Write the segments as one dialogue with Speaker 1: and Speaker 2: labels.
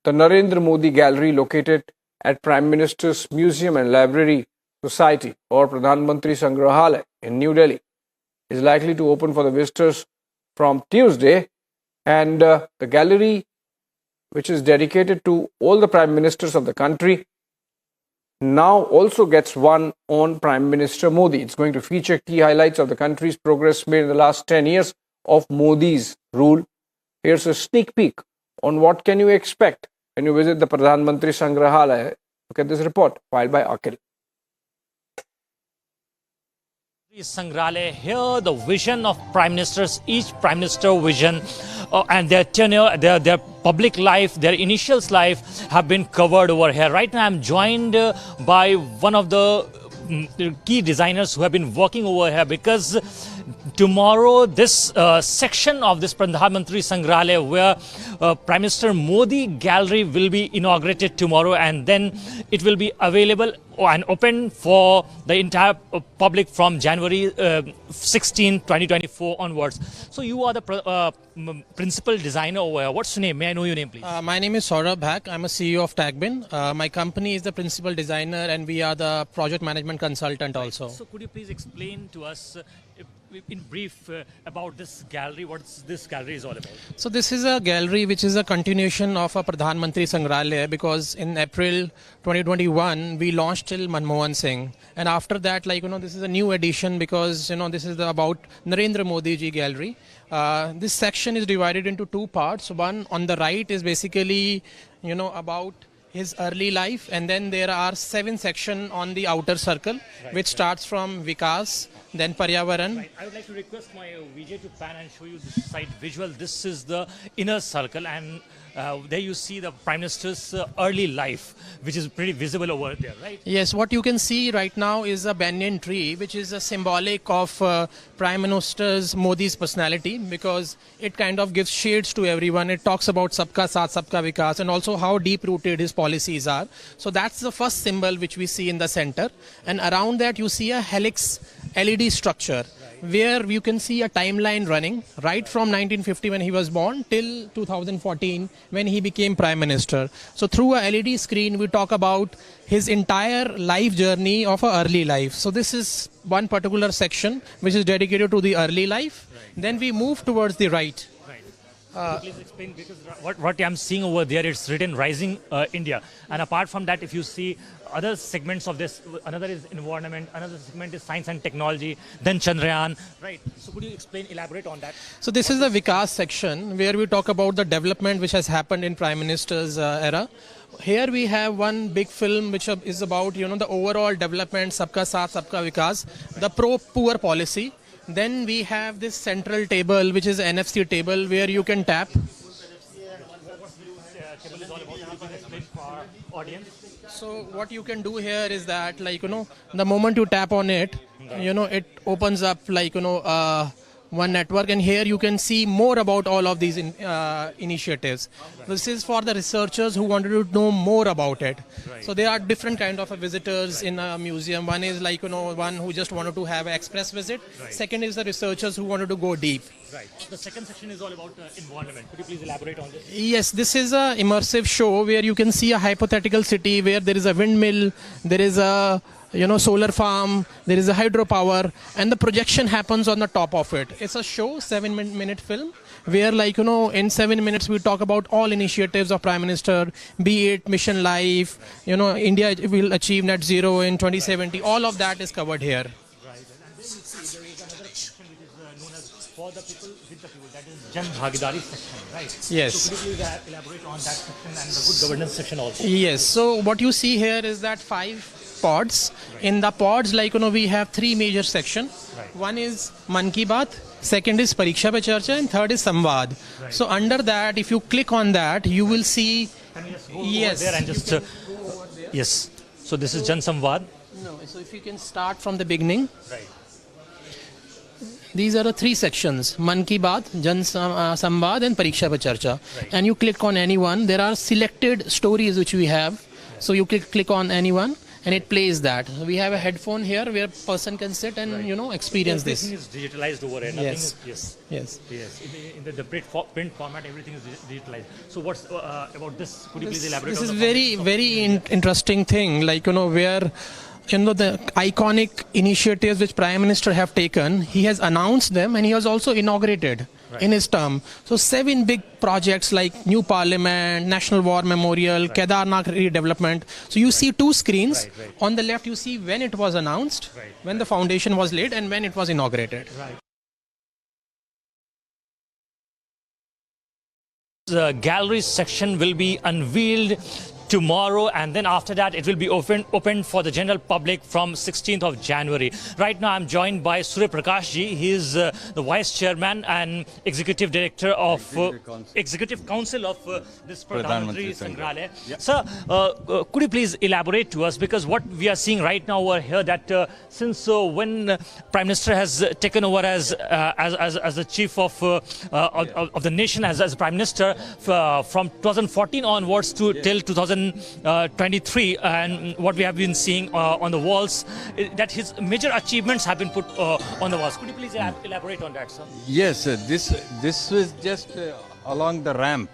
Speaker 1: The Narendra Modi Gallery, located at Prime Minister's Museum and Library Society or Pradhanmantri Sangrahalaya in New Delhi, is likely to open for the visitors from Tuesday. And the gallery, which is dedicated to all the Prime Ministers of the country, now also gets one on Prime Minister Modi. It's going to feature key highlights of the country's progress made in the last 10 years of Modi's rule. Here's a sneak peek on what can you expect when you visit the Pradhanmantri Sangrahalaya. Look at this report filed by Akhil.
Speaker 2: Sangrahalaya, here the vision of prime ministers, each prime minister vision and their tenure, their public life, their initials life have been covered over here. Right now I'm joined by one of the key designers who have been working over here, because tomorrow this section of this Pradhanmantri Sangrahalaya, where Prime Minister Modi Gallery will be inaugurated tomorrow, and then it will be available and open for the entire public from January 16, 2024 onwards. So you are the principal designer over here. What's your name? May I know your name, please?
Speaker 3: My name is Saurabh Bhak. I'm a CEO of Tagbin. My company is the principal designer and we are the project management consultant also.
Speaker 2: So could you please explain to us in brief about this gallery, what this gallery is all about?
Speaker 3: So this is a gallery which is a continuation of a Pradhanmantri Sangrahalaya, because in April 2021 we launched till Manmohan Singh, and after that, this is a new edition, because this is about Narendra Modi ji gallery. This section is divided into two parts. One on the right is basically about his early life, and then there are 7 sections on the outer circle, which starts from Vikas, then Paryavaran.
Speaker 2: Right. I would like to request my VJ to pan and show you this side visual. This is the inner circle, and there you see the Prime Minister's early life, which is pretty visible over there, right?
Speaker 3: Yes, what you can see right now is a banyan tree, which is a symbolic of Prime Minister's Modi's personality, because it kind of gives shades to everyone. It talks about Sabka Saath, Sabka Vikas, and also how deep-rooted his policies are. So that's the first symbol which we see in the center. And around that you see a helix LED structure, where you can see a timeline running right from 1950 when he was born till 2014 when he became Prime Minister. So through a LED screen we talk about his entire life journey of a early life. So this is one particular section which is dedicated to the early life. Then we move towards the right.
Speaker 2: Please explain, because what I'm seeing over there, it's written Rising India, and apart from that, if you see other segments of this, another is environment, another segment is science and technology, then Chandrayaan, right? So could you explain, elaborate on that?
Speaker 3: So this is the Vikas section, where we talk about the development which has happened in Prime Minister's era. Here we have one big film which is about the overall development, Sabka Saath, Sabka Vikas, the pro-poor policy. Then we have this central table, which is an NFC table, where you can tap. So what you can do here is that, the moment you tap on it, it opens up one network, and here you can see more about all of these initiatives. This is for the researchers who wanted to know more about it. Right. So there are different kind of visitors in a museum. One is one who just wanted to have an express visit. Right. Second is the researchers who wanted to go deep.
Speaker 2: Right. The second section is all about environment. Could you please elaborate on this?
Speaker 3: Yes, this is a immersive show where you can see a hypothetical city where there is a windmill, there is a solar farm, there is a hydropower, and the projection happens on the top of it. It's a show, 7-minute film, where in 7 minutes we talk about all initiatives of Prime Minister, be it Mission Life, India will achieve net zero in 2070, all of that is covered here.
Speaker 2: Right, and then you see there is another section which is known as For the People, With the People, that is Jan Bhagidari section, right?
Speaker 3: Yes.
Speaker 2: So could you please elaborate on that section and the good governance section also?
Speaker 3: Yes, so what you see here is that 5 pods. Right. In the pods, we have 3 major sections. Right. One is Man Ki Baat, second is Pariksha Pe Charcha, and third is Samvad. Right. So under that, if you click on that, you will see.
Speaker 2: Can you just go over there and just yes. So this is Jan Samvad.
Speaker 3: No, so if you can start from the beginning.
Speaker 2: Right.
Speaker 3: These are the 3 sections: Man Ki Baat, Jan Samvad, and Pariksha Pe Charcha. Right. And you click on any one. There are selected stories which we have. Right. So you click on any one. and it plays that. We have a headphone here where a person can sit and experience this.
Speaker 2: Everything is digitalized over here. Nothing
Speaker 3: Yes.
Speaker 2: is,
Speaker 3: Yes.
Speaker 2: yes. In the print format, everything is digitalized. So what's about this? Could you please elaborate?
Speaker 3: This
Speaker 2: on
Speaker 3: is
Speaker 2: the
Speaker 3: very interesting thing, like where the iconic initiatives which Prime Minister have taken, he has announced them and he has also inaugurated in his term. So 7 big projects like new parliament, National War Memorial, Kedarnath redevelopment. So you see 2 screens. On the left you see when it was announced, when the foundation was laid, and when it was inaugurated.
Speaker 2: The gallery section will be unveiled tomorrow, and then after that it will be opened for the general public from 16th of January. Right now I'm joined by Surya Prakash ji. He is the Vice Chairman and Executive Director of Executive Council of this Pradhanmantri Sangrahalaya. Sir, could you please elaborate to us, because what we are seeing right now over here, that since when Prime Minister has taken over as the chief of the nation, as Prime Minister from 2014 onwards till 2023, and what we have been seeing on the walls, that his major achievements have been put on the walls. Could you please elaborate on that, sir?
Speaker 4: Yes, this was just along the ramp,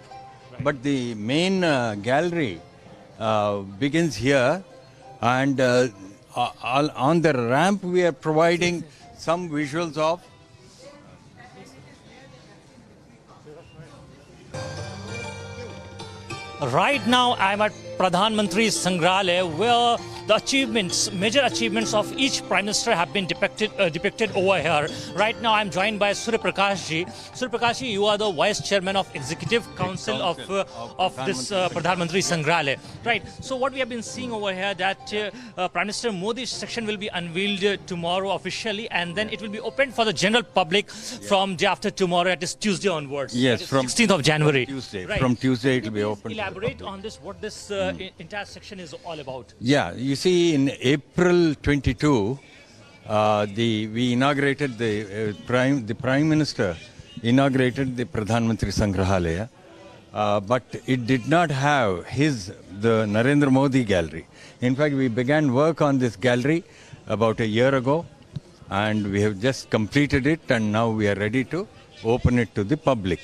Speaker 4: but the main gallery begins here, and on the ramp we are providing some visuals of.
Speaker 2: Right now, I'm at Pradhanmantri Sangrahalaya, where the achievements, major achievements of each Prime Minister have been depicted over here. Right now, I'm joined by Surya Prakash ji. Surya Prakash ji, you are the Vice Chairman of Executive Council of this Pradhanmantri Sangrahalaya. Right. So what we have been seeing over here, that Prime Minister Modi's section will be unveiled tomorrow officially, and then it will be opened for the general public from day after tomorrow, that is Tuesday onwards.
Speaker 4: Yes, from
Speaker 2: 16th of January.
Speaker 4: Tuesday.
Speaker 2: Right.
Speaker 4: From Tuesday it will be open.
Speaker 2: Elaborate on this, what this entire section is all about.
Speaker 4: Yeah, you see, in April 22, we inaugurated the Prime Minister inaugurated the Pradhanmantri Sangrahalaya, but it did not have the Narendra Modi gallery. In fact, we began work on this gallery about a year ago, and we have just completed it, and now we are ready to open it to the public.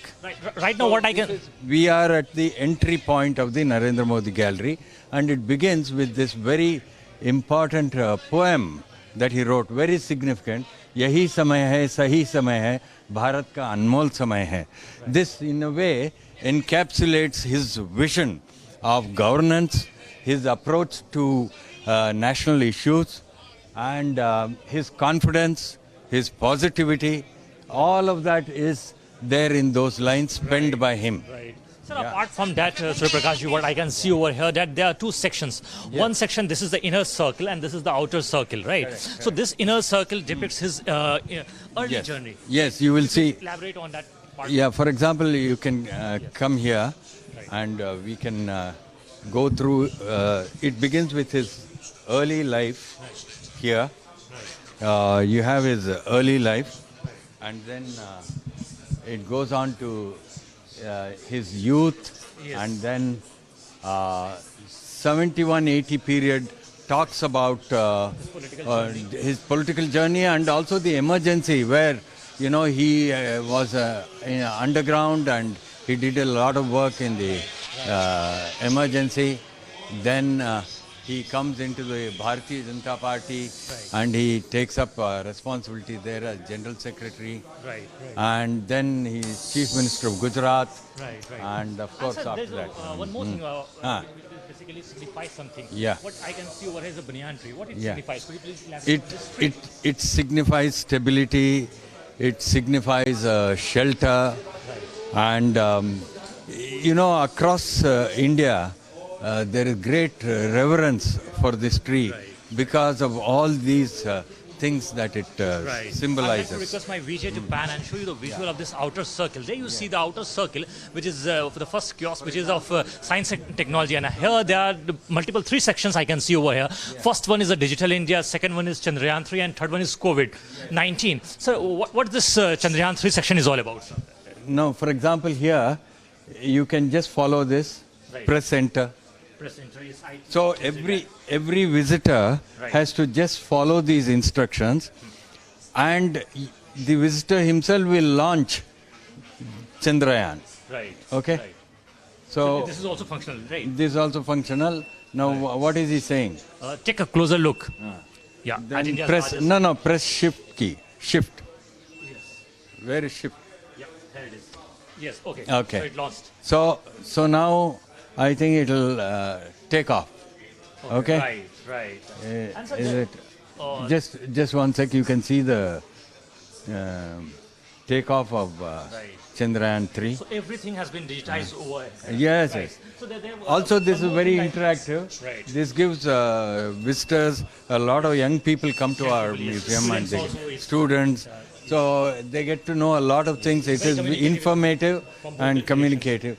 Speaker 2: Right now, what I can...
Speaker 4: We are at the entry point of the Narendra Modi gallery, and it begins with this very important poem that he wrote, very significant. Yahi samay hai, sahi samay hai, Bharat ka anmol samay hai. This, in a way, encapsulates his vision of governance, his approach to national issues, and his confidence, his positivity. All of that is there in those lines penned by him.
Speaker 2: Right. Sir, apart from that, Surya Prakash ji, what I can see over here, that there are 2 sections. One section, this is the inner circle, and this is the outer circle, right? Correct. So this inner circle depicts his early journey.
Speaker 4: Yes, you will see.
Speaker 2: Elaborate on that part.
Speaker 4: Yeah, for example, you can come here, and we can go through. It begins with his early life here. You have his early life, and then it goes on to his youth, and then 71-80 period talks about his political journey, and also the emergency where he was underground, and he did a lot of work in the emergency. Then he comes into the Bharatiya Janata Party, and he takes up responsibility there as General Secretary. And then he is Chief Minister of Gujarat. And of course,
Speaker 2: sir,
Speaker 4: after that.
Speaker 2: One more thing, basically signifies something.
Speaker 4: Yeah.
Speaker 2: What I can see over here is a banyan tree. What it signifies? Could you please elaborate on this tree?
Speaker 4: It signifies stability, it signifies shelter, and across India, there is great reverence for this tree because of all these things that it symbolizes.
Speaker 2: I'd like to request my VJ to pan and show you the visual of this outer circle. There you see the outer circle, which is for the first kiosk, which is of science and technology. And here there are multiple 3 sections I can see over here. First one is the Digital India, second one is Chandrayaan 3, and third one is COVID-19. So what this Chandrayaan 3 section is all about, sir?
Speaker 4: Now, for example, here you can just follow this press center.
Speaker 2: Press entry is I-
Speaker 4: So every visitor
Speaker 2: Right.
Speaker 4: has to just follow these instructions, and the visitor himself will launch Chandrayaan.
Speaker 2: Right.
Speaker 4: Okay.
Speaker 2: Right.
Speaker 4: So
Speaker 2: This is also functional, right?
Speaker 4: this is also functional. Now, what is he saying?
Speaker 2: Take a closer look. Yeah. at
Speaker 4: Then
Speaker 2: India's
Speaker 4: press
Speaker 2: largest-
Speaker 4: press shift key. Shift. Where is shift?
Speaker 2: Yeah, there it is. Yes. Okay.
Speaker 4: Okay.
Speaker 2: So it lost.
Speaker 4: So now I think it'll take off. Okay.
Speaker 2: Right. Right. And so
Speaker 4: Is
Speaker 2: the-
Speaker 4: it? Just one sec. You can see the takeoff of Chandrayaan 3.
Speaker 2: So everything has been digitized over.
Speaker 4: Yes,
Speaker 2: Right.
Speaker 4: yes.
Speaker 2: So there
Speaker 4: Also, this is
Speaker 2: one more
Speaker 4: very
Speaker 2: thing
Speaker 4: interactive.
Speaker 2: Right.
Speaker 4: This gives visitors, a lot of young people come to our museum, and
Speaker 2: Students also is-
Speaker 4: students. So they get to know a lot of things. It is informative and communicative.